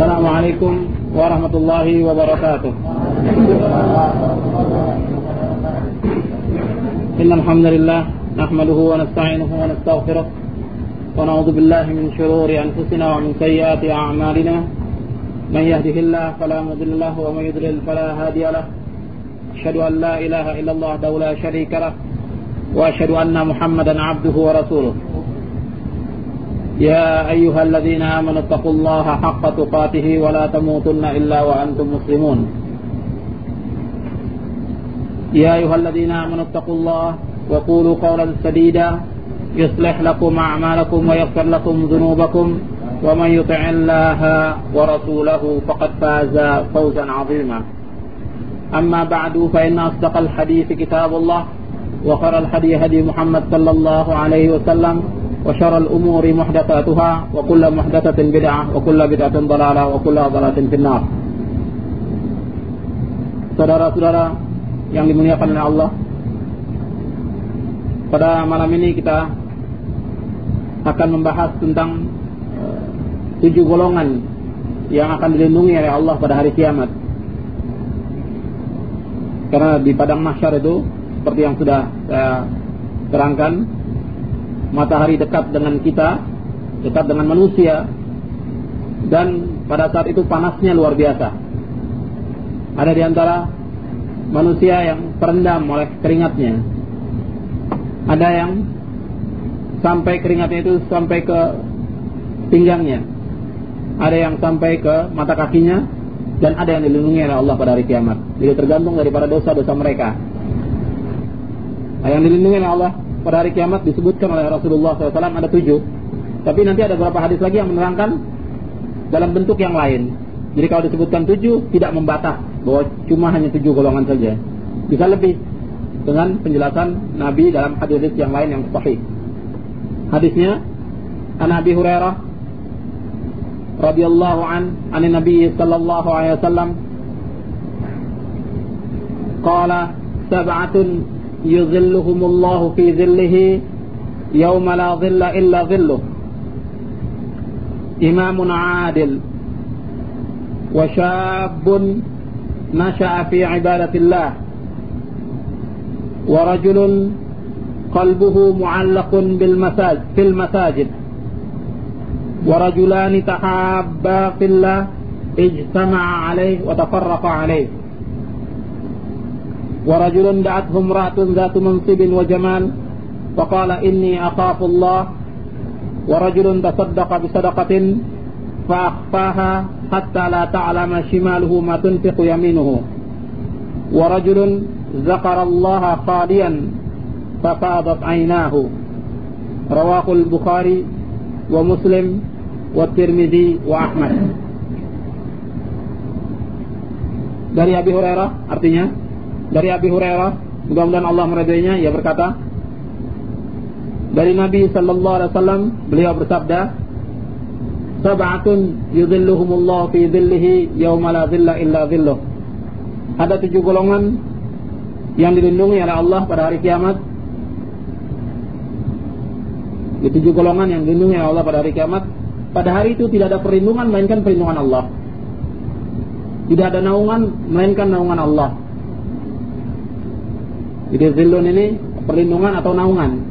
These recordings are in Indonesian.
Assalamualaikum warahmatullahi wabarakatuh. Innal hamdalillah nahmaduhu wa nasta'inuhu wa nastaghfiruh wa na'udzu billahi min shururi anfusina wa min sayyiati a'malina. Man yahdihillahu fala mudilla lahu wa man yudlil fala hadiya lahu. Asyhadu an la ilaha illallah wahdahu la syarika lahu wa asyhadu anna Muhammadan 'abduhu wa rasuluh. Ya ayyuhalladzina amanu taqullaha haqqa tuqatih wa la tamutunna illa wa antum muslimun. Ya ayyuhalladzina amanu taqullaha wa qulu qawlan sadida yuslih lakum a'malakum wa yaghfir lakum dhunubakum wa man yuti'illaha wa rasulahu faqad faza fawzan 'azima. Amma ba'du fa inna asdaqal hadithi kitabullah wa khairal hadi hadi Muhammad sallallahu alaihi wasallam wa syarrul umuri muhdatsatuha wa kullu muhdatsatin bid'ah wa kullu bid'atin dhalalah wa kullu dhalalatin finnar. Saudara-saudara yang dimuliakan oleh Allah, pada malam ini kita akan membahas tentang 7 golongan yang akan dilindungi oleh Allah pada hari kiamat. Karena di padang mahsyar itu seperti yang sudah saya terangkan, matahari dekat dengan kita, dekat dengan manusia, dan pada saat itu panasnya luar biasa. Ada di antara manusia yang terendam oleh keringatnya, ada yang sampai keringatnya itu sampai ke pinggangnya, ada yang sampai ke mata kakinya, dan ada yang dilindungi oleh Allah pada hari kiamat. Jadi tergantung daripada dosa-dosa mereka. Yang dilindungi oleh Allah pada hari kiamat disebutkan oleh Rasulullah SAW ada 7. Tapi nanti ada beberapa hadis lagi yang menerangkan dalam bentuk yang lain. Jadi kalau disebutkan 7 tidak membatas bahwa cuma hanya 7 golongan saja. Bisa lebih dengan penjelasan Nabi dalam hadis yang lain yang sahih. Hadisnya an Abi Hurairah radhiyallahu an Nabi sallallahu alaihi wasallam qala sab'atun yuzilluhumullahu fi zillihi yawma la zilla illa zilluh. Imamun adil wa syabun nasha'a fi ibadatillah wa rajulun qalbuhu mu'allaqun fil masajid wa rajulani tahabba fillah ijtama'a alayhi wa tafarraqa alayhi wa rajulun da'athu imra'atun dhatu mansibin wa jamal faqala inni akhafu Allah wa rajulun tasaddaqa bi sadaqatin fa akhfaha hatta la ta'lama shimaluhu ma tunfiqu yaminuhu wa rajulun zakara Allah khaliyan fa fadat 'aynahu. Rawahu al-Bukhari wa Muslim wa Tirmidzi wa Ahmad. Dari Abi Hurairah, artinya dari Abi Hurairah, mudah-mudahan Allah meridainya, ia berkata dari Nabi sallallahu alaihi wasallam, beliau bersabda, sab'atun yudhilluhumullahu fi dhillihi yauma la dhilla illa dhilluh. Ada 7 golongan yang dilindungi oleh Allah pada hari kiamat. Di 7 golongan yang dilindungi oleh Allah pada hari kiamat. Pada hari itu tidak ada perlindungan melainkan perlindungan Allah. Tidak ada naungan melainkan naungan Allah. Jadi zillun ini perlindungan atau naungan,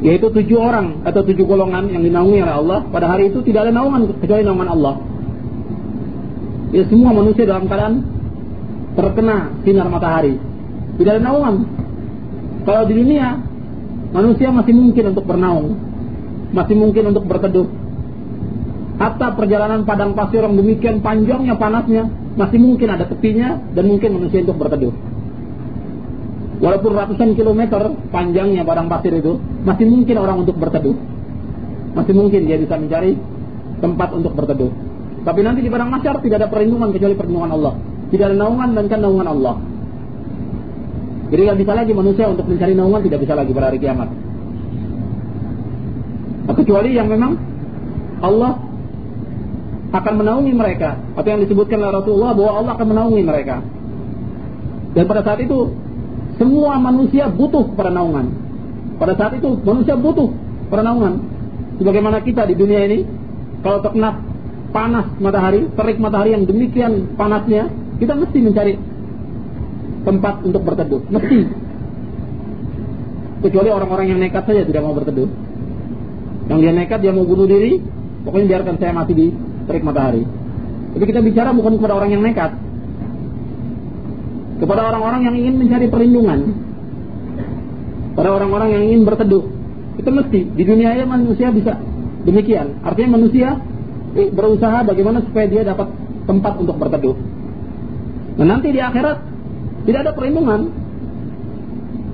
yaitu 7 orang atau 7 golongan yang dinaungi oleh Allah. Pada hari itu tidak ada naungan kecuali naungan Allah. Ya, semua manusia dalam keadaan terkena sinar matahari, tidak ada naungan. Kalau di dunia manusia masih mungkin untuk bernaung, masih mungkin untuk berteduh. Hatta perjalanan padang pasir yang demikian panjangnya, panasnya, masih mungkin ada tepinya dan mungkin manusia untuk berteduh. Walaupun ratusan kilometer panjangnya padang pasir itu, masih mungkin orang untuk berteduh. Masih mungkin dia bisa mencari tempat untuk berteduh. Tapi nanti di padang mahsyar tidak ada perlindungan kecuali perlindungan Allah. Tidak ada naungan melainkan naungan Allah. Jadi tidak bisa lagi manusia untuk mencari naungan, tidak bisa lagi pada hari kiamat. Kecuali yang memang Allah akan menaungi mereka, atau yang disebutkan oleh Rasulullah bahwa Allah akan menaungi mereka. Dan pada saat itu semua manusia butuh pada naungan. Pada saat itu manusia butuh pada naungan. Sebagaimana kita di dunia ini, kalau terkena panas matahari, terik matahari yang demikian panasnya, kita mesti mencari tempat untuk berteduh, mesti. Kecuali orang-orang yang nekat saja tidak mau berteduh. Yang dia nekat, dia mau bunuh diri, pokoknya biarkan saya mati di terik matahari. Tapi kita bicara bukan kepada orang yang nekat, kepada orang-orang yang ingin mencari perlindungan, pada orang-orang yang ingin berteduh. Itu mesti. Di dunia ini manusia bisa demikian. Artinya manusia berusaha bagaimana supaya dia dapat tempat untuk berteduh. Nah, nanti di akhirat tidak ada perlindungan.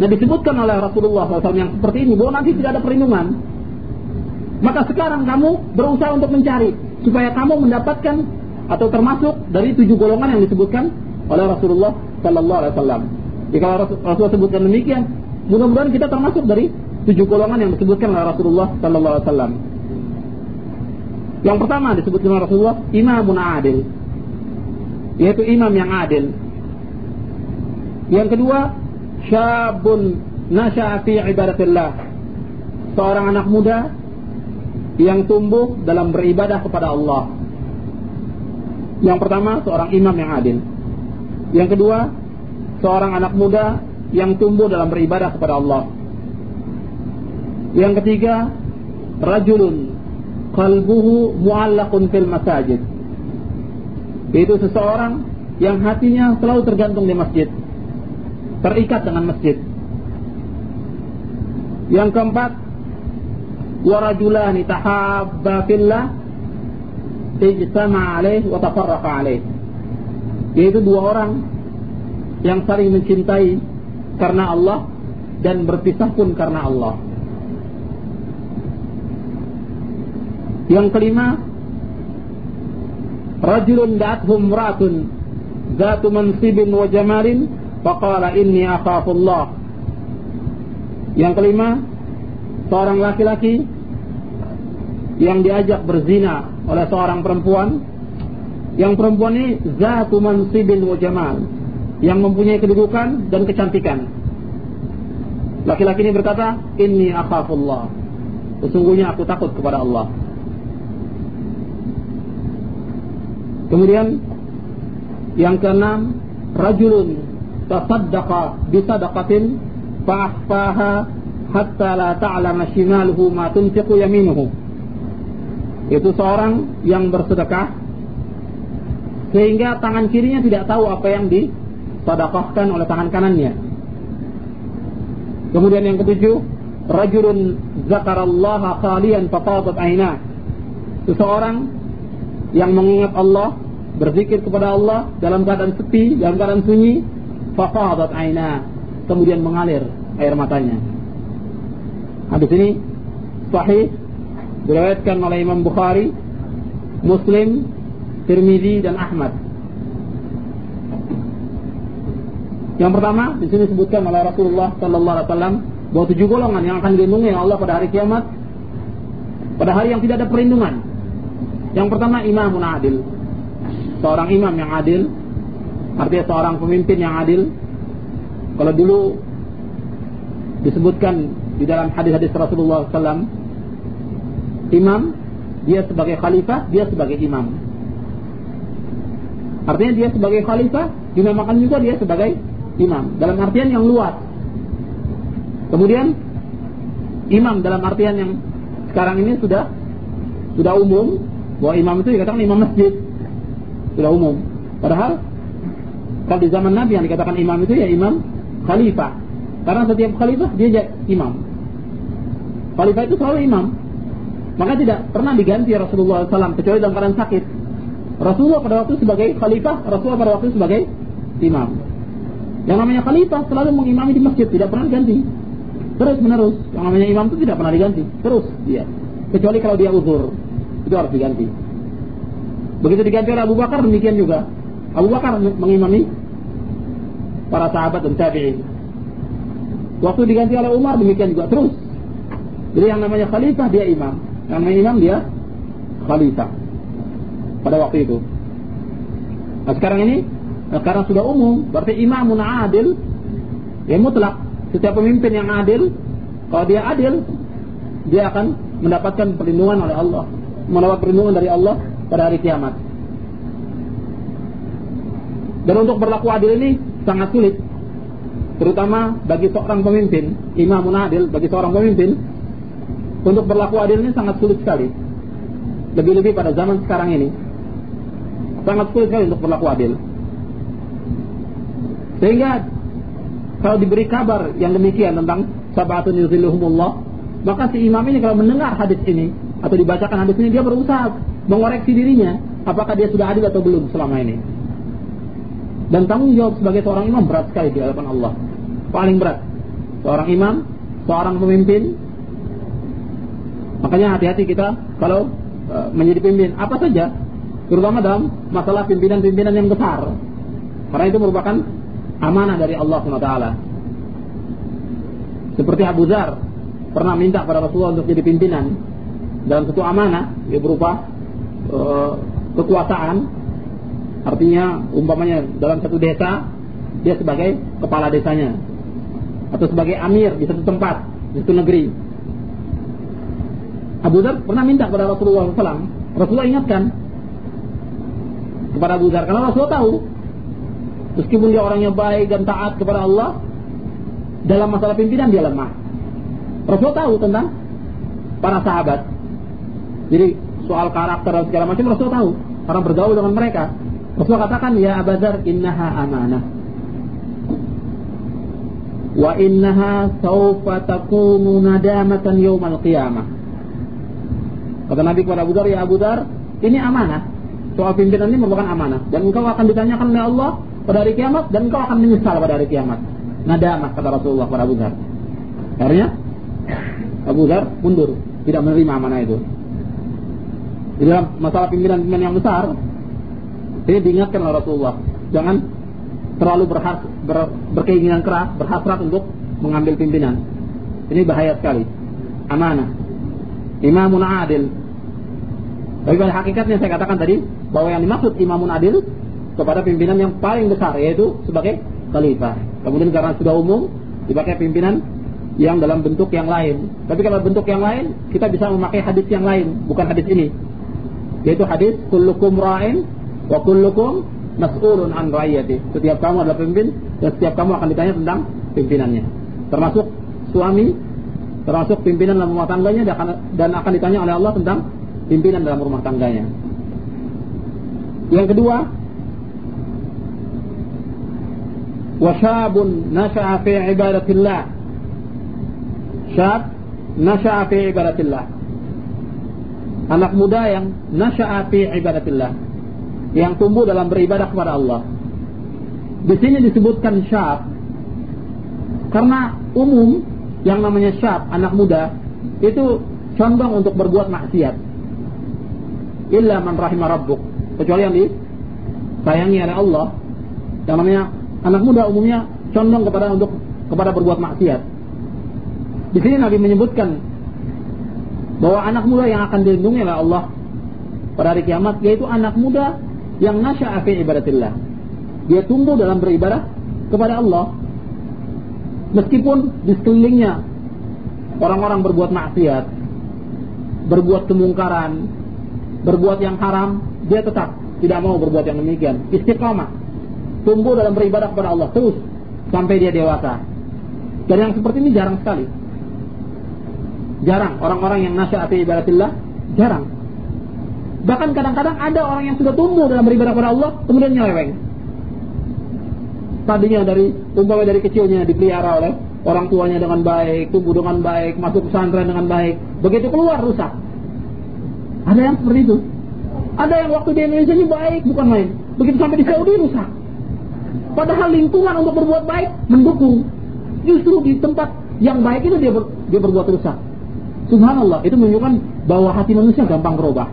Nah, disebutkan oleh Rasulullah SAW yang seperti ini, bahwa nanti tidak ada perlindungan. Maka sekarang kamu berusaha untuk mencari supaya kamu mendapatkan atau termasuk dari 7 golongan yang disebutkan oleh Rasulullah SAW. Jika Rasulullah sebutkan demikian, mudah-mudahan kita termasuk dari 7 golongan yang disebutkan oleh Rasulullah SAW. Yang pertama disebutkan oleh Rasulullah, imamun adil, yaitu imam yang adil. Yang kedua, syabun nasya'a fi ibadatillah, seorang anak muda yang tumbuh dalam beribadah kepada Allah. Yang pertama, seorang imam yang adil. Yang kedua, seorang anak muda yang tumbuh dalam beribadah kepada Allah. Yang ketiga, rajulun qalbuhu mu'allaqun fil masajid, yaitu seseorang yang hatinya selalu tergantung di masjid, terikat dengan masjid. Yang keempat, wa rajulani tahabba fillah ijtama'a alaihi wa tafarraqa alaihi, yaitu 2 orang yang saling mencintai karena Allah dan berpisah pun karena Allah. Yang kelima, rajulun da'athu imra'atun dzatu mansibin wa jamalin faqala inni akhafullah. Yang kelima, seorang laki-laki yang diajak berzina oleh seorang perempuan, yang perempuan ini dzatu mansibin wa jamal, yang mempunyai kedudukan dan kecantikan. Laki-laki ini berkata, inni akhafullah, sesungguhnya aku takut kepada Allah. Kemudian yang keenam, rajulun tasaddaqa bisadaqatin fa'akhfaha hatta la ta'lama shimaluhu ma tunfiqu yaminuhu, itu seorang yang bersedekah sehingga tangan kirinya tidak tahu apa yang disedekahkan oleh tangan kanannya. Kemudian yang ketujuh, rajulun zakarallaha khalian fafadat ainah, seseorang yang mengingat Allah, berzikir kepada Allah dalam keadaan sepi, dalam keadaan sunyi, fafadat ainah, kemudian mengalir air matanya. Hadis ini sahih, diriwayatkan oleh Imam Bukhari, Muslim, Tirmizi dan Ahmad. Yang pertama di sini disebutkan oleh Rasulullah sallallahu alaihi wasallam bahwa 7 golongan yang akan dilindungi oleh Allah pada hari kiamat, pada hari yang tidak ada perlindungan. Yang pertama, imamun adil, seorang imam yang adil, artinya seorang pemimpin yang adil. Kalau dulu disebutkan di dalam hadis-hadis Rasulullah SAW, imam, dia sebagai khalifah, dia sebagai imam. Artinya dia sebagai khalifah, dinamakan juga dia sebagai imam, dalam artian yang luas. Kemudian imam dalam artian yang sekarang ini sudah umum, bahwa imam itu dikatakan imam masjid, sudah umum. Padahal kalau di zaman Nabi yang dikatakan imam itu ya imam khalifah, karena setiap khalifah dia imam. Khalifah itu selalu imam, maka tidak pernah diganti Rasulullah SAW kecuali dalam keadaan sakit. Rasulullah pada waktu sebagai khalifah, Rasulullah pada waktu sebagai imam. Yang namanya khalifah selalu mengimami di masjid, tidak pernah diganti terus menerus. Yang namanya imam itu tidak pernah diganti terus dia, kecuali kalau dia uzur, itu harus diganti. Begitu diganti oleh Abu Bakar, demikian juga. Abu Bakar mengimami para sahabat dan tabi'in. Waktu diganti oleh Umar, demikian juga terus. Jadi yang namanya khalifah dia imam, yang namanya imam dia khalifah pada waktu itu. Nah sekarang ini, sekarang sudah umum, berarti imamun adil, ya mutlak. Setiap pemimpin yang adil, kalau dia adil, dia akan mendapatkan perlindungan oleh Allah, mendapat perlindungan dari Allah pada hari kiamat. Dan untuk berlaku adil ini sangat sulit, terutama bagi seorang pemimpin, imamun adil, bagi seorang pemimpin untuk berlaku adil ini sangat sulit sekali. Lebih-lebih pada zaman sekarang ini sangat sulit sekali untuk berlaku adil. Sehingga kalau diberi kabar yang demikian tentang sab'atun yuzilluhumullah, maka si imam ini kalau mendengar hadis ini atau dibacakan hadis ini, dia berusaha mengoreksi dirinya apakah dia sudah adil atau belum selama ini. Dan tanggung jawab sebagai seorang imam berat sekali di hadapan Allah, paling berat. Seorang imam, seorang pemimpin. Makanya hati-hati kita kalau menjadi pemimpin apa saja, terutama dalam masalah pimpinan-pimpinan yang besar, karena itu merupakan amanah dari Allah SWT. Seperti Abu Dzar pernah minta pada Rasulullah untuk jadi pimpinan dalam satu amanah, dia berupa kekuasaan. Artinya umpamanya dalam satu desa dia sebagai kepala desanya atau sebagai amir di satu tempat, di satu negeri. Abu Dzar pernah minta kepada Rasulullah SAW. Rasulullah ingatkan kepada Abu Dzar, karena Rasulullah tahu meskipun dia orangnya baik dan taat kepada Allah, dalam masalah pimpinan dia lemah. Rasulullah tahu tentang para sahabat, jadi soal karakter dan segala macam Rasulullah tahu karena bergaul dengan mereka. Rasulullah katakan, ya Abu Dzar, innaha amanah wa innaha sawfa takunu nadamatan yaumal qiyamah. Kata Nabi kepada Abu Dzar, ya Abu Dzar, ini amanah. Soal pimpinan ini merupakan amanah, dan engkau akan ditanyakan oleh Allah pada hari kiamat, dan engkau akan menyesal pada hari kiamat. Nadamah, kata Rasulullah kepada Abu Dzar. Akhirnya Abu Dzar mundur, tidak menerima amanah itu. Di dalam masalah pimpinan-pimpinan yang besar, ini diingatkan oleh Rasulullah, jangan terlalu berkeinginan keras, berhasrat untuk mengambil pimpinan. Ini bahaya sekali. Amanah, imamun adil. Tapi pada hakikatnya saya katakan tadi bahwa yang dimaksud imamun adil kepada pimpinan yang paling besar, yaitu sebagai khalifah. Kemudian karena sudah umum dipakai pimpinan yang dalam bentuk yang lain. Tapi kalau bentuk yang lain, kita bisa memakai hadis yang lain, bukan hadis ini, yaitu hadis kullukum ra'in wa kullukum mas'ulun an ra'iyati. Setiap kamu adalah pemimpin dan setiap kamu akan ditanya tentang pimpinannya. Termasuk suami, termasuk pimpinan dalam rumah tangganya, dan akan ditanya oleh Allah tentang pimpinan dalam rumah tangganya. Yang kedua, wa syabun nasha'a fi ibadatillah. Syab nasha'a fi ibadatillah. Anak muda yang nasha'a fi ibadatillah, yang tumbuh dalam beribadah kepada Allah. Di sini disebutkan syab karena umum yang namanya syab, anak muda, itu condong untuk berbuat maksiat. Illa man rahimah rabbuk, kecuali yang disayangi oleh Allah. Yang namanya anak muda umumnya condong kepada berbuat maksiat. Di sini Nabi menyebutkan bahwa anak muda yang akan dilindungi oleh Allah pada hari kiamat, yaitu anak muda yang nasya'a fi ibadatillah. Dia tumbuh dalam beribadah kepada Allah. Meskipun di sekelilingnya orang-orang berbuat maksiat, berbuat kemungkaran, berbuat yang haram, dia tetap tidak mau berbuat yang demikian. Istiqamah, tumbuh dalam beribadah kepada Allah terus sampai dia dewasa. Dan yang seperti ini jarang sekali. Jarang orang-orang yang nasya'a fi ibadatillah, jarang. Bahkan kadang-kadang ada orang yang sudah tumbuh dalam beribadah kepada Allah kemudian nyeleweng. Tadinya dari kecilnya dipelihara oleh orang tuanya dengan baik, tumbuh dengan baik, masuk pesantren dengan baik, begitu keluar rusak. Ada yang seperti itu. Ada yang waktu di Indonesia ini baik bukan main, begitu sampai di Saudi rusak. Padahal lingkungan untuk berbuat baik mendukung. Justru di tempat yang baik itu dia berbuat rusak. Subhanallah, itu menunjukkan bahwa hati manusia gampang berubah.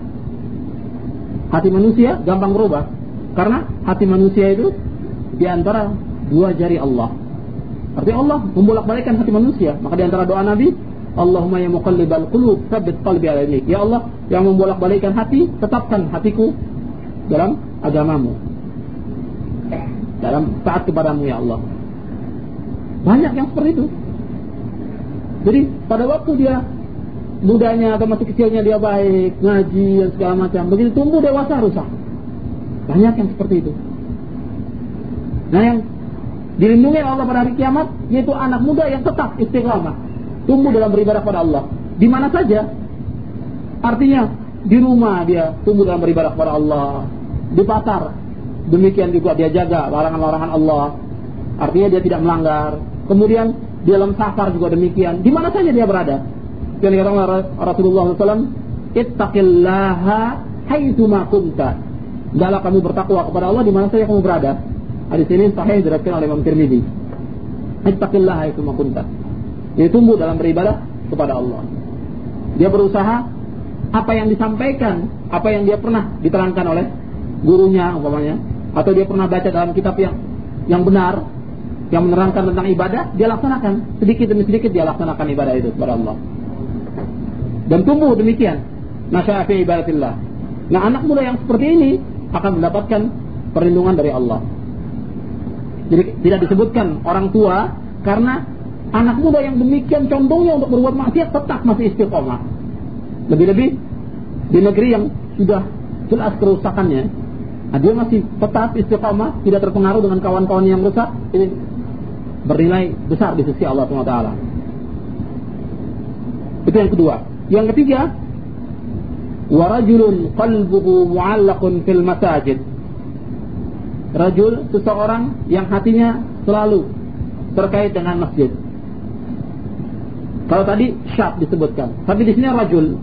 Hati manusia gampang berubah karena hati manusia itu di antara dua jari Allah. Artinya Allah membolak-balikkan hati manusia. Maka di antara doa Nabi, Allahumma ya muqallibal qulub, tsabbit qalbi ala dinik. Ya Allah yang membolak-balikkan hati, tetapkan hatiku dalam agamamu, dalam taat kepadamu ya Allah. Banyak yang seperti itu. Jadi pada waktu dia mudanya atau masih kecilnya dia baik, ngaji dan segala macam. Begitu tumbuh dewasa rusak. Banyak yang seperti itu. Nah, yang dilindungi Allah pada hari kiamat yaitu anak muda yang tetap istiqamah, tumbuh dalam beribadah kepada Allah di mana saja. Artinya di rumah dia tumbuh dalam beribadah kepada Allah, di pasar demikian juga dia jaga larangan-larangan Allah. Artinya dia tidak melanggar. Kemudian di dalam safar juga demikian, di mana saja dia berada. Yang dikatakan Rasulullah SAW, ittaqillaha haitsu ma kunta. Hendaklah kamu bertakwa kepada Allah di mana saja kamu berada. Hadis ini sahih diriwayatkan oleh Imam Tirmidzi. Ittaqillaha haitsu ma kunta. Dia tumbuh dalam beribadah kepada Allah. Dia berusaha apa yang disampaikan, apa yang dia pernah diterangkan oleh gurunya umpamanya, atau dia pernah baca dalam kitab yang benar, yang menerangkan tentang ibadah, dia laksanakan. Sedikit demi sedikit dia laksanakan ibadah itu kepada Allah. Dan tumbuh demikian. Nasya'a fi ibadatillah. Nah, anak muda yang seperti ini akan mendapatkan perlindungan dari Allah. Jadi tidak disebutkan orang tua, karena anak muda yang demikian condongnya untuk berbuat maksiat tetap masih istiqomah. Lebih-lebih di negeri yang sudah jelas kerusakannya, nah, dia masih tetap istiqomah, tidak terpengaruh dengan kawan-kawan yang rusak. Ini bernilai besar di sisi Allah SWT. Itu yang kedua. Yang ketiga, warajulun qalbuhu mu'allaqun fil masajid. Rajul, seseorang yang hatinya selalu terkait dengan masjid. Kalau tadi syab disebutkan, tapi di sini rajul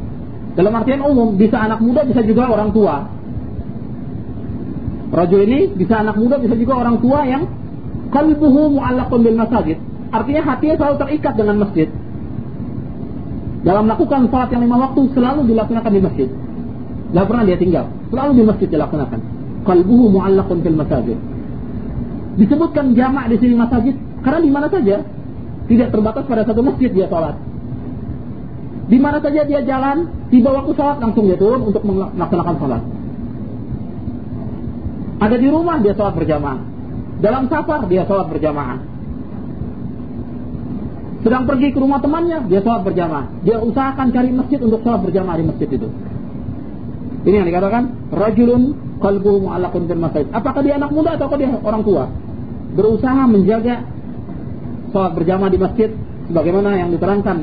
dalam artian umum, bisa anak muda, bisa juga orang tua. Rajul ini bisa anak muda, bisa juga orang tua yang qalbuhu mu'allaqun bil masajid. Artinya hatinya selalu terikat dengan masjid. Dalam melakukan salat yang 5 waktu selalu dilaksanakan di masjid. Tidak pernah dia tinggal, selalu di masjid dilaksanakan. Qalbuhu mu'allaqun fil masajid. Disebutkan jamak di sini masjid karena di mana saja, tidak terbatas pada satu masjid dia salat. Di mana saja dia jalan, tiba waktu salat langsung dia turun untuk melaksanakan salat. Ada di rumah dia salat berjamaah. Dalam safar dia salat berjamaah. Sedang pergi ke rumah temannya, dia sholat berjamaah. Dia usahakan cari masjid untuk sholat berjamaah di masjid itu. Ini yang dikatakan rajulun qalbuhu mu'allaqun fil masjid. Apakah dia anak muda atau dia orang tua? Berusaha menjaga sholat berjamaah di masjid sebagaimana yang diterangkan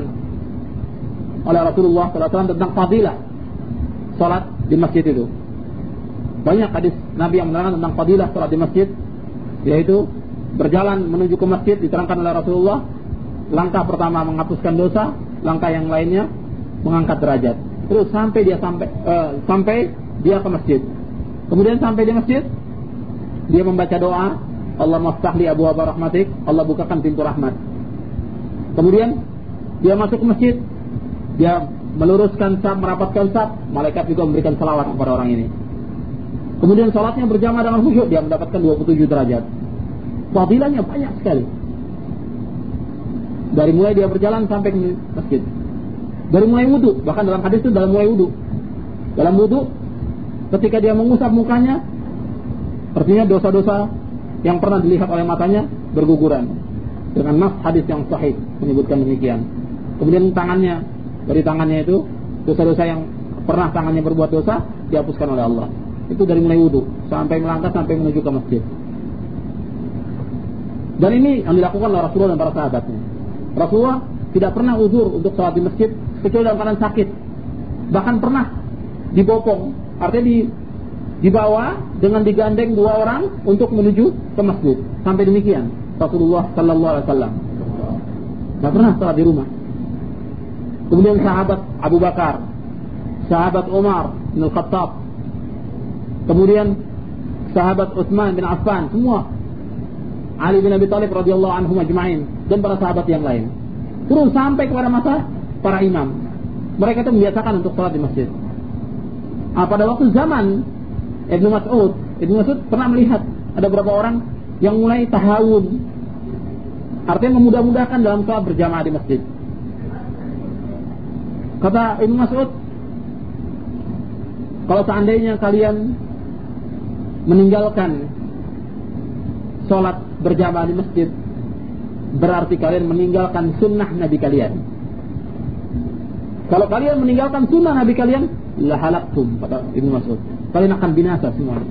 oleh Rasulullah SAW tentang fadilah sholat di masjid itu. Banyak hadis Nabi yang menerangkan tentang fadilah sholat di masjid, yaitu berjalan menuju ke masjid diterangkan oleh Rasulullah. Langkah pertama menghapuskan dosa, langkah yang lainnya mengangkat derajat. Terus sampai dia ke masjid. Kemudian sampai di masjid, dia membaca doa, Allahumma ftahli abwaaba rahmatik, Allah bukakan pintu rahmat. Kemudian dia masuk ke masjid, dia meluruskan saf, merapatkan saf, malaikat juga memberikan salawat kepada orang ini. Kemudian salatnya berjamaah dengan khusyuk, dia mendapatkan 27 derajat. Fadilahnya banyak sekali. Dari mulai dia berjalan sampai ke masjid. Dari mulai wudu, bahkan dalam hadis itu dalam mulai wudu. Dalam wudu, ketika dia mengusap mukanya, artinya dosa-dosa yang pernah dilihat oleh matanya berguguran. Dengan nas hadis yang sahih menyebutkan demikian. Kemudian tangannya, dari tangannya itu dosa-dosa yang pernah tangannya berbuat dosa dihapuskan oleh Allah. Itu dari mulai wudu sampai melangkah sampai menuju ke masjid. Dan ini yang dilakukan oleh Rasulullah dan para sahabatnya. Rasulullah tidak pernah uzur untuk sholat di masjid kecuali dalam keadaan sakit. Bahkan pernah dibopong, artinya dibawa dengan digandeng 2 orang untuk menuju ke masjid. Sampai demikian Rasulullah sallallahu alaihi wasallam. Tidak pernah sholat di rumah. Kemudian sahabat Abu Bakar, sahabat Umar bin Khattab, kemudian sahabat Utsman bin Affan, semua, Ali bin Abi Thalib radhiyallahu anhum ajma'in, dan para sahabat yang lain. Terus sampai kepada masa para imam. Mereka itu membiasakan untuk sholat di masjid. Pada waktu zaman Ibnu Mas'ud pernah melihat ada beberapa orang yang mulai tahawun, artinya memudah-mudahkan dalam sholat berjamaah di masjid. Kata Ibnu Mas'ud, kalau seandainya kalian meninggalkan sholat berjamaah di masjid, berarti kalian meninggalkan sunnah Nabi kalian. Kalau kalian meninggalkan sunnah Nabi kalian, la halaktum, kata Ibnu Mas'ud. Kalian akan binasa semua.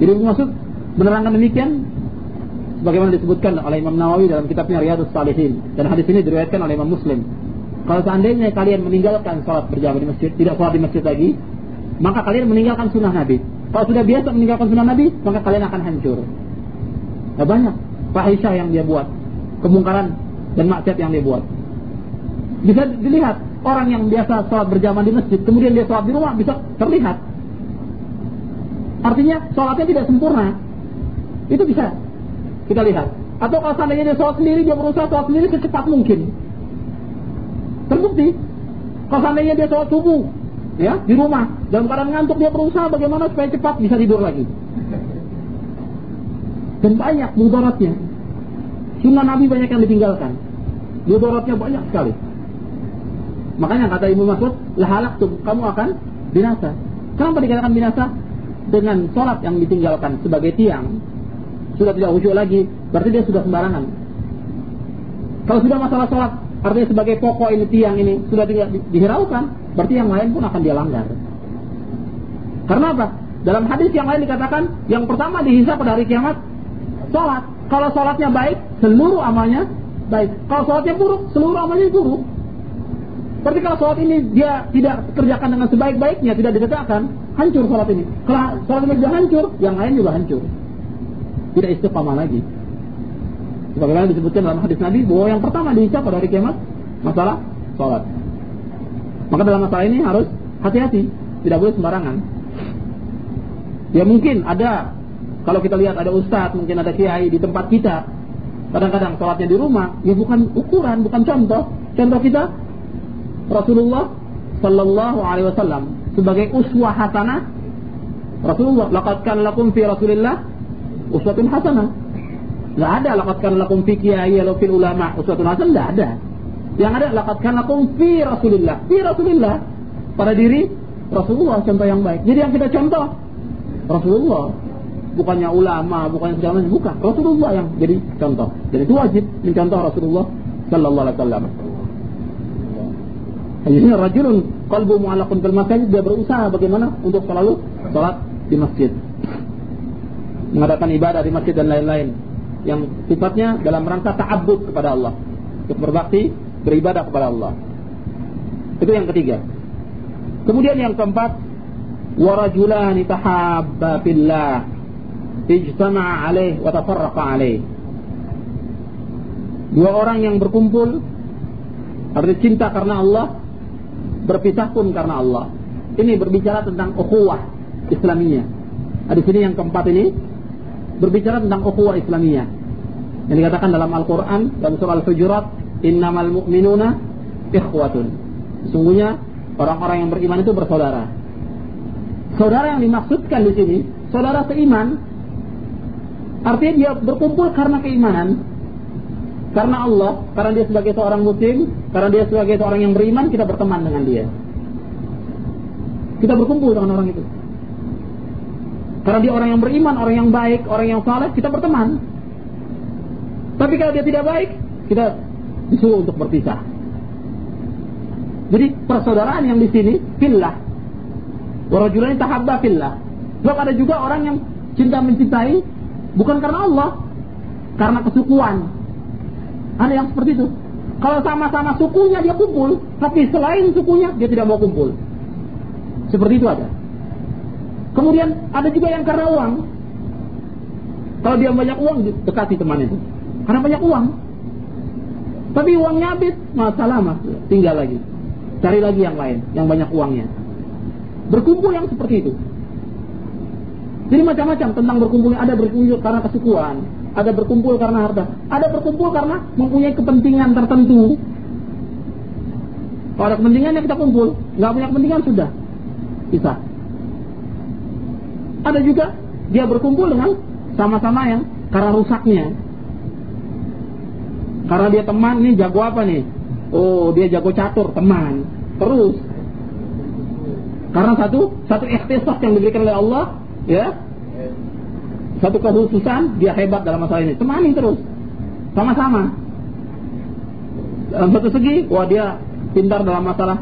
Jadi Ibnu Mas'ud menerangkan demikian sebagaimana disebutkan oleh Imam Nawawi dalam kitabnya Riyadhus Shalihin, dan hadis ini diriwayatkan oleh Imam Muslim. Kalau seandainya kalian meninggalkan salat berjamaah di masjid, tidak salat di masjid lagi, maka kalian meninggalkan sunnah Nabi. Kalau sudah biasa meninggalkan sunnah Nabi, maka kalian akan hancur. Nah, banyak fahisyah yang dia buat, kemungkaran dan maksiat yang dia buat. Bisa dilihat orang yang biasa salat berjamaah di masjid, kemudian dia salat di rumah, bisa terlihat. Artinya salatnya tidak sempurna. Itu bisa kita lihat. Atau kalau seandainya dia sholat sendiri, dia berusaha sholat sendiri secepat mungkin. Terbukti. Kalau seandainya dia sholat subuh, ya, di rumah, dalam keadaan ngantuk, dia berusaha bagaimana supaya cepat bisa tidur lagi. Dan banyak mudaratnya. Sunnah Nabi banyak yang ditinggalkan. Mudaratnya banyak sekali. Makanya kata Ibnu Mas'ud, la halaktum, kamu akan binasa. Kenapa dikatakan binasa? Dengan sholat yang ditinggalkan sebagai tiang, sudah tidak khusyuk lagi, berarti dia sudah sembarangan. Kalau sudah masalah sholat, artinya sebagai pokok ini, tiang ini, sudah tidak dihiraukan, berarti yang lain pun akan dia langgar. Karena apa? Dalam hadis yang lain dikatakan, yang pertama dihisab pada hari kiamat, sholat. Kalau sholatnya baik, seluruh amalnya baik. Kalau sholatnya buruk, seluruh amalnya buruk. Berarti kalau sholat ini dia tidak kerjakan dengan sebaik-baiknya, tidak ditegakkan, hancur sholat ini. Kalau sholat ini sudah hancur, yang lain juga hancur. Tidak istiqamah lagi. Sebagaimana disebutkan dalam hadis Nabi bahwa yang pertama dihisab pada hari kiamat masalah sholat. Maka dalam masalah ini harus hati-hati, tidak boleh sembarangan. Ya mungkin ada, kalau kita lihat ada ustadz, mungkin ada kiai di tempat kita, kadang-kadang sholatnya di rumah, ya bukan ukuran, bukan contoh. Contoh kita Rasulullah Sallallahu Alaihi Wasallam sebagai uswah hasanah. Rasulullah, laqad kana lakum fi Rasulillah uswatun hasanah. Enggak ada laqad kana lakum fi kiai atau fil ulama uswatun hasanah, enggak ada. Yang ada laqad kana lakum fi Rasulillah. Fi Rasulillah, pada diri Rasulullah contoh yang baik. Jadi yang kita contoh Rasulullah, bukannya ulama, bukannya segala macam, bukan. Rasulullah yang jadi contoh. Jadi itu wajib mencontoh Rasulullah Sallallahu Alaihi Wasallam. Ini rajulun qalbu mu'allaqun bil masjid, dia berusaha bagaimana untuk selalu salat di masjid, mengadakan ibadah di masjid dan lain-lain yang sifatnya dalam rangka ta'abbud kepada Allah, untuk berbakti, beribadah kepada Allah. Itu yang ketiga. Kemudian yang keempat, wa rajulani tahabba fillah ijtama'a alaih wa tafarraqa alaih. Dua orang yang berkumpul, artinya cinta karena Allah, berpisah pun karena Allah. Ini berbicara tentang ukhuwah Islamiyah. Di sini yang keempat ini berbicara tentang ukhuwah Islamiyah. Yang dikatakan dalam Al-Qur'an dalam surah Al-Hujurat, innamal mu'minuna ikhwatun. Sesungguhnya orang-orang yang beriman itu bersaudara. Saudara yang dimaksudkan di sini, saudara seiman, artinya dia berkumpul karena keimanan. Karena Allah, karena dia sebagai seorang muslim, karena dia sebagai seorang yang beriman, kita berteman dengan dia. Kita berkumpul dengan orang itu. Karena dia orang yang beriman, orang yang baik, orang yang saleh, kita berteman. Tapi kalau dia tidak baik, kita disuruh untuk berpisah. Jadi persaudaraan yang di sini fillah. Wa rajulani tahabba fillah. Sebab ada juga orang yang cinta mencintai bukan karena Allah, karena kesukuan. Ada yang seperti itu. Kalau sama-sama sukunya dia kumpul, tapi selain sukunya dia tidak mau kumpul. Seperti itu ada. Kemudian ada juga yang karena uang. Kalau dia banyak uang, dekati teman itu. Karena banyak uang. Tapi uangnya habis, masalah mas, tinggal lagi. Cari lagi yang lain, yang banyak uangnya. Berkumpul yang seperti itu. Jadi macam-macam tentang berkumpulnya. Ada berkumpul karena kesukuan, ada berkumpul karena harta, ada berkumpul karena mempunyai kepentingan tertentu. Kalau ada kepentingannya kita kumpul, nggak punya kepentingan sudah bisa. Ada juga dia berkumpul dengan sama-sama yang karena rusaknya. Karena dia teman, nih jago apa nih? Oh dia jago catur, teman. Terus karena satu ikhtisas yang diberikan oleh Allah, ya, satu kekhususan, dia hebat dalam masalah ini, temani terus, sama-sama. Dalam satu segi, wah dia pintar dalam masalah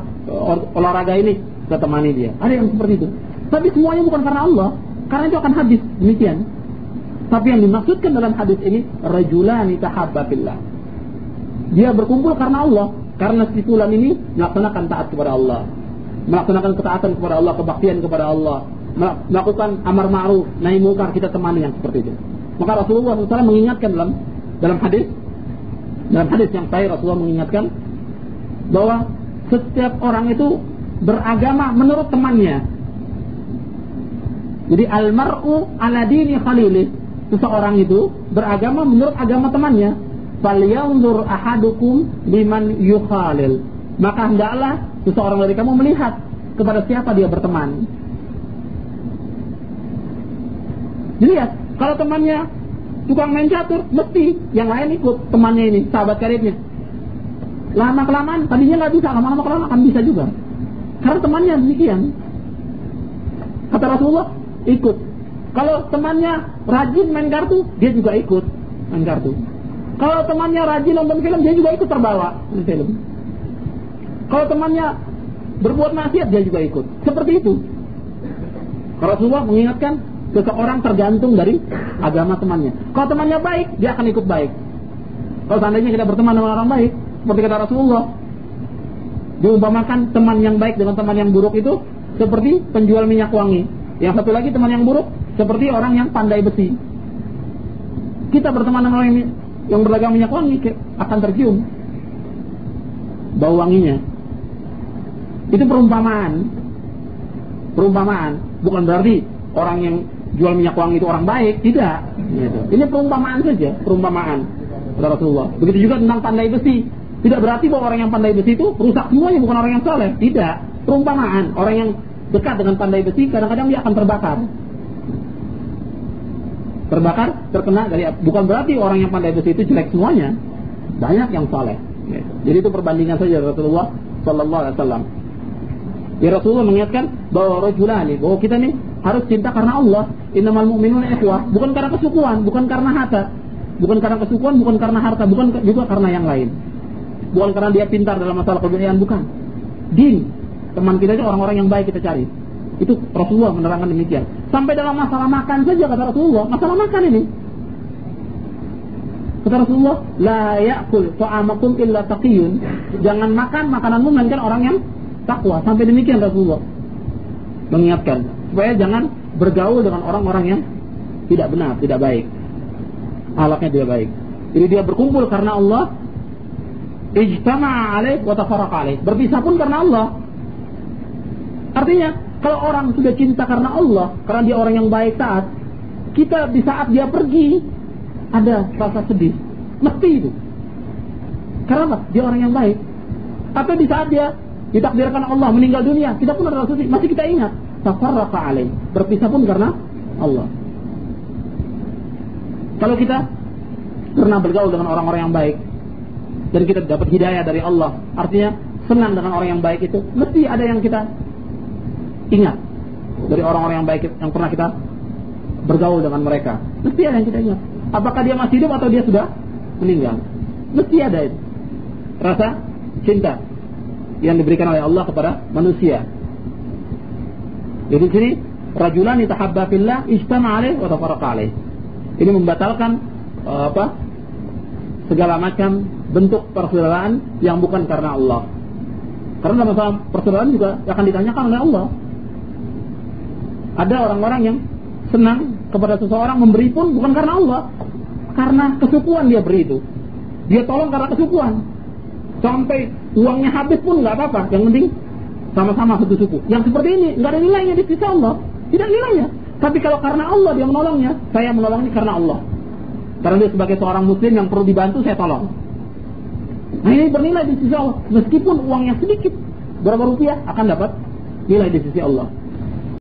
olahraga ini, kita temani dia. Ada yang seperti itu. Tapi semuanya bukan karena Allah, karena itu akan habis demikian. Tapi yang dimaksudkan dalam hadis ini, rajulani tahabba fillah. Dia berkumpul karena Allah, karena si fulan ini melaksanakan taat kepada Allah, melaksanakan ketaatan kepada Allah, kebaktian kepada Allah, melakukan amar ma'ruf, nahi munkar, kita temani yang seperti itu. Maka Rasulullah SAW mengingatkan dalam hadis yang sahih, Rasulullah mengingatkan bahwa setiap orang itu beragama menurut temannya. Jadi al-mar'u ala dini khalilih, seseorang itu beragama menurut agama temannya. Falyanzur ahadukum liman yukhalil, maka hendaklah seseorang dari kamu melihat kepada siapa dia berteman. Dilihat, kalau temannya tukang main catur, mesti yang lain ikut temannya ini, sahabat karibnya. Lama-kelamaan, tadinya nggak bisa, lama-lama kelamaan akan bisa juga. Karena temannya demikian. Kata Rasulullah, ikut. Kalau temannya rajin main kartu, dia juga ikut main kartu. Kalau temannya rajin nonton film, dia juga ikut terbawa nonton film. Kalau temannya berbuat maksiat, dia juga ikut. Seperti itu. Rasulullah mengingatkan, seseorang tergantung dari agama temannya. Kalau temannya baik, dia akan ikut baik. Kalau seandainya kita berteman dengan orang baik, seperti kata Rasulullah, diumpamakan teman yang baik dengan teman yang buruk itu seperti penjual minyak wangi. Yang satu lagi teman yang buruk seperti orang yang pandai besi. Kita berteman dengan orang yang berdagang minyak wangi, akan tercium bau wanginya. Itu perumpamaan. Bukan berarti orang yang jual minyak wangi itu orang baik, tidak. Gitu. Ini perumpamaan saja, perumpamaan kata Rasulullah. Begitu juga tentang pandai besi. Tidak berarti bahwa orang yang pandai besi itu rusak semuanya, bukan orang yang saleh. Tidak. Perumpamaan. Orang yang dekat dengan pandai besi kadang-kadang dia akan terbakar. Terkena dari, bukan berarti orang yang pandai besi itu jelek semuanya. Banyak yang saleh. Jadi itu perbandingan saja Rasulullah sallallahu alaihi wasallam. Ya, Rasulullah mengingatkan bahwa bahwa kita nih harus cinta karena Allah. Innamal mu'minuna ikhwah, bukan karena kesukuan, bukan karena harta. Bukan karena kesukuan, bukan karena harta, bukan juga karena yang lain. Bukan karena dia pintar dalam masalah kebudayaan, bukan. Din, teman kita itu orang-orang yang baik kita cari. Itu Rasulullah menerangkan demikian. Sampai dalam masalah makan saja kata Rasulullah, masalah makan ini. Kata Rasulullah, la ya'kul ta'amakum illa taqiyun. Jangan makan makananmu melainkan orang yang takwa. Sampai demikian Rasulullah mengingatkan supaya jangan bergaul dengan orang-orang yang tidak benar, tidak baik. Akhlaknya tidak baik. Jadi dia berkumpul karena Allah, ijtama'a alaih wa tafarraqa alaih. Berpisah pun karena Allah. Artinya, kalau orang sudah cinta karena Allah, karena dia orang yang baik taat, kita di saat dia pergi ada rasa sedih. Mesti itu. Karena apa? Dia orang yang baik. Atau di saat dia ditakdirkan Allah meninggal dunia, kita pun ada rasa sedih. Masih kita ingat. Tafarraqa alaih. Berpisah pun karena Allah. Kalau kita pernah bergaul dengan orang-orang yang baik dan kita dapat hidayah dari Allah, artinya senang dengan orang yang baik itu, mesti ada yang kita ingat dari orang-orang yang baik yang pernah kita bergaul dengan mereka. Mesti ada yang kita ingat. Apakah dia masih hidup atau dia sudah meninggal? Mesti ada itu. Rasa cinta yang diberikan oleh Allah kepada manusia. Jadi di sini rajulani tahabba fillah ijtama'a alaihi wa tafarraqa alaihi. Ini membatalkan segala macam bentuk persaudaraan yang bukan karena Allah. Karena masalah persaudaraan juga akan ditanyakan oleh Allah. Ada orang-orang yang senang kepada seseorang, memberi pun bukan karena Allah, karena kesukuan dia beri itu. Dia tolong karena kesukuan. Sampai uangnya habis pun nggak apa-apa. Yang penting sama-sama satu suku. Yang seperti ini nggak ada nilainya di sisi Allah. Tidak nilainya. Tapi kalau karena Allah dia menolongnya, saya menolong ini karena Allah. Karena dia sebagai seorang muslim yang perlu dibantu, saya tolong. Nah ini bernilai di sisi Allah. Meskipun uangnya sedikit, berapa rupiah akan dapat nilai di sisi Allah.